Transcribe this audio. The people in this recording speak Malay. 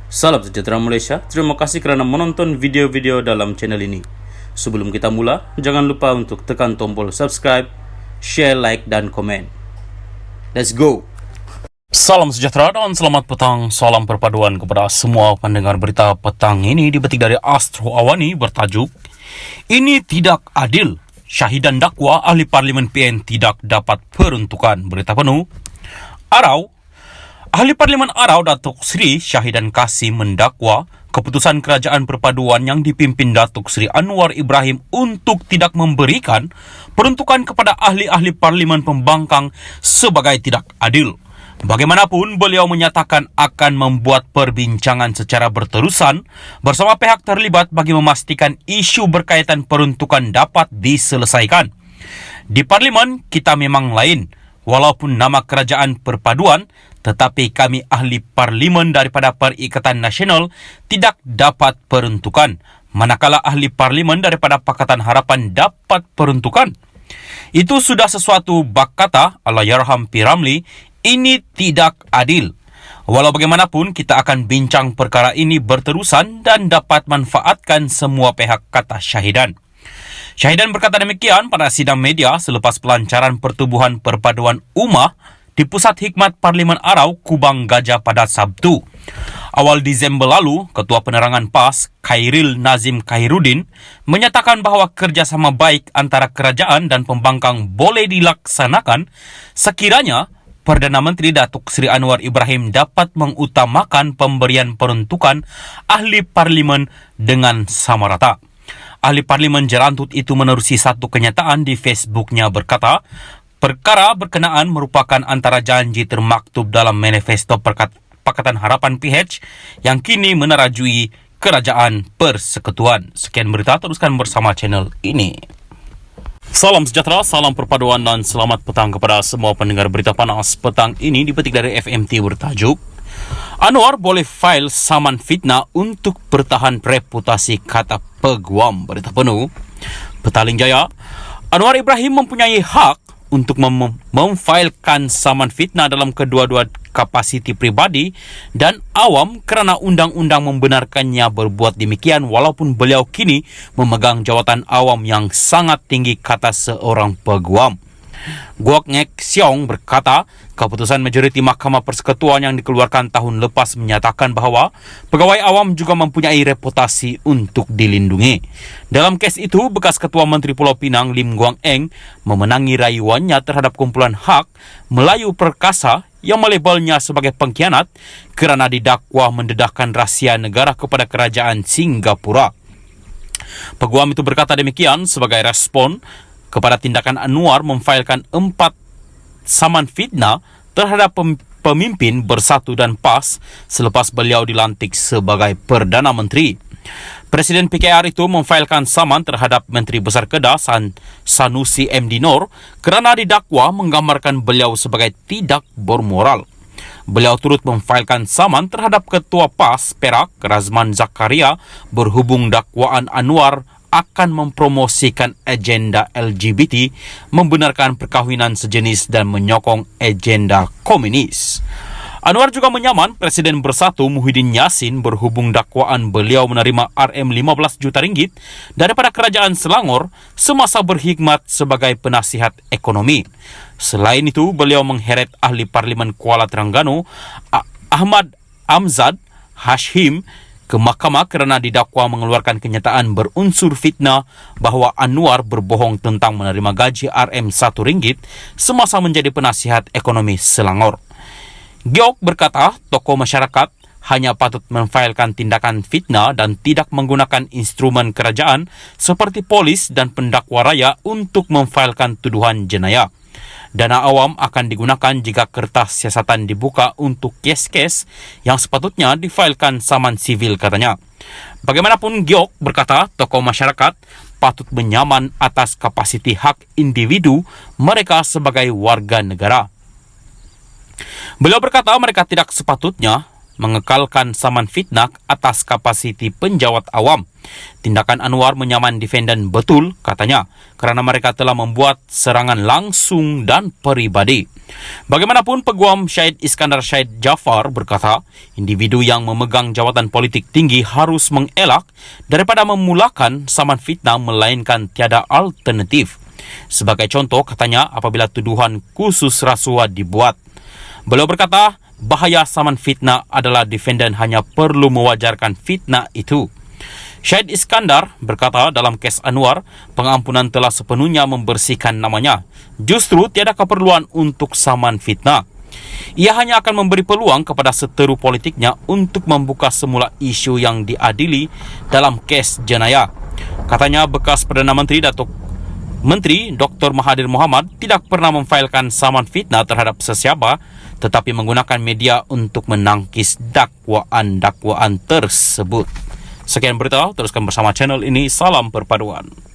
Salam sejahtera Malaysia, terima kasih kerana menonton video-video dalam channel ini. Sebelum kita mula, jangan lupa untuk tekan tombol subscribe, share, like, dan komen. Let's go! Salam sejahtera dan selamat petang. Salam perpaduan kepada semua pendengar berita petang ini dipetik dari Astro Awani bertajuk "Ini Tidak Adil. Syahidan dakwa ahli Parlimen PN tidak dapat peruntukan." Berita penuh. Arau. Ahli Parlimen Arau Datuk Seri Syahidan Kassim mendakwa keputusan Kerajaan Perpaduan yang dipimpin Datuk Seri Anwar Ibrahim untuk tidak memberikan peruntukan kepada ahli-ahli Parlimen Pembangkang sebagai tidak adil. Bagaimanapun, beliau menyatakan akan membuat perbincangan secara berterusan bersama pihak terlibat bagi memastikan isu berkaitan peruntukan dapat diselesaikan. Di Parlimen, kita memang lain. Walaupun nama Kerajaan Perpaduan, tetapi kami ahli Parlimen daripada Perikatan Nasional tidak dapat peruntukan, manakala ahli Parlimen daripada Pakatan Harapan dapat peruntukan. Itu sudah sesuatu, bak kata Allahyarham P. Ramlee, ini tidak adil. Walau bagaimanapun, kita akan bincang perkara ini berterusan dan dapat manfaatkan semua pihak, kata Syahidan. Syahidan berkata demikian pada sidang media selepas pelancaran Pertubuhan Perpaduan Ummah di Pusat Hikmat Parlimen Arau, Kubang Gajah pada Sabtu. Awal Disember lalu, Ketua Penerangan PAS, Khairil Nazim Khairuddin, menyatakan bahawa kerjasama baik antara kerajaan dan pembangkang boleh dilaksanakan sekiranya Perdana Menteri Datuk Seri Anwar Ibrahim dapat mengutamakan pemberian peruntukan ahli Parlimen dengan sama rata. Ahli Parlimen Jerantut itu menerusi satu kenyataan di Facebooknya berkata, perkara berkenaan merupakan antara janji termaktub dalam manifesto Pakatan Harapan PH yang kini menerajui Kerajaan Persekutuan. Sekian berita, teruskan bersama channel ini. Salam sejahtera, salam perpaduan dan selamat petang kepada semua pendengar berita panas petang ini dipetik dari FMT bertajuk Anwar boleh file saman fitnah untuk pertahan reputasi, kata Peguam. Berita penuh. Petaling Jaya. Anwar Ibrahim mempunyai hak untuk memfilekan saman fitnah dalam kedua-dua kapasiti pribadi dan awam kerana undang-undang membenarkannya berbuat demikian walaupun beliau kini memegang jawatan awam yang sangat tinggi, kata seorang peguam. Guok Ngek Siong berkata, keputusan majoriti Mahkamah Persekutuan yang dikeluarkan tahun lepas menyatakan bahawa pegawai awam juga mempunyai reputasi untuk dilindungi. Dalam kes itu, bekas Ketua Menteri Pulau Pinang Lim Guang Eng memenangi rayuannya terhadap kumpulan hak Melayu Perkasa yang melabelnya sebagai pengkhianat kerana didakwa mendedahkan rahsia negara kepada kerajaan Singapura. Peguam itu berkata demikian sebagai respon kepada tindakan Anwar memfailkan 4 saman fitnah terhadap pemimpin Bersatu dan PAS selepas beliau dilantik sebagai Perdana Menteri. Presiden PKR itu memfailkan saman terhadap Menteri Besar Kedah Sanusi M. Dinor kerana didakwa menggambarkan beliau sebagai tidak bermoral. Beliau turut memfailkan saman terhadap Ketua PAS Perak Razman Zakaria berhubung dakwaan Anwar akan mempromosikan agenda LGBT, membenarkan perkahwinan sejenis dan menyokong agenda komunis. Anwar juga menyaman Presiden Bersatu Muhyiddin Yassin berhubung dakwaan beliau menerima RM15 juta ringgit daripada Kerajaan Selangor semasa berkhidmat sebagai penasihat ekonomi. Selain itu, beliau mengheret ahli Parlimen Kuala Terengganu Ahmad Amzad Hashim ke mahkamah kerana didakwa mengeluarkan kenyataan berunsur fitnah bahawa Anwar berbohong tentang menerima gaji RM1 semasa menjadi penasihat ekonomi Selangor. Giok berkata, tokoh masyarakat hanya patut memfailkan tindakan fitnah dan tidak menggunakan instrumen kerajaan seperti polis dan pendakwa raya untuk memfailkan tuduhan jenayah. Dana awam akan digunakan jika kertas siasatan dibuka untuk kes-kes yang sepatutnya difailkan saman sivil, katanya. Bagaimanapun, Giok berkata tokoh masyarakat patut menyaman atas kapasiti hak individu mereka sebagai warga negara. Beliau berkata mereka tidak sepatutnya mengekalkan saman fitnah atas kapasiti penjawat awam. Tindakan Anwar menyaman defendan betul, katanya, kerana mereka telah membuat serangan langsung dan peribadi. Bagaimanapun, Peguam Syed Iskandar Syed Jaafar berkata, individu yang memegang jawatan politik tinggi harus mengelak daripada memulakan saman fitnah melainkan tiada alternatif. Sebagai contoh, katanya, apabila tuduhan khusus rasuah dibuat. Beliau berkata, bahaya saman fitnah adalah defendan hanya perlu mewajarkan fitnah itu. Syed Iskandar berkata dalam kes Anwar, pengampunan telah sepenuhnya membersihkan namanya. Justru tiada keperluan untuk saman fitnah. Ia hanya akan memberi peluang kepada seteru politiknya untuk membuka semula isu yang diadili dalam kes jenayah. Katanya bekas Perdana Menteri Menteri Dr. Mahathir Mohamad tidak pernah memfailkan saman fitnah terhadap sesiapa, tetapi menggunakan media untuk menangkis dakwaan-dakwaan tersebut. Sekian berita, teruskan bersama channel ini. Salam perpaduan.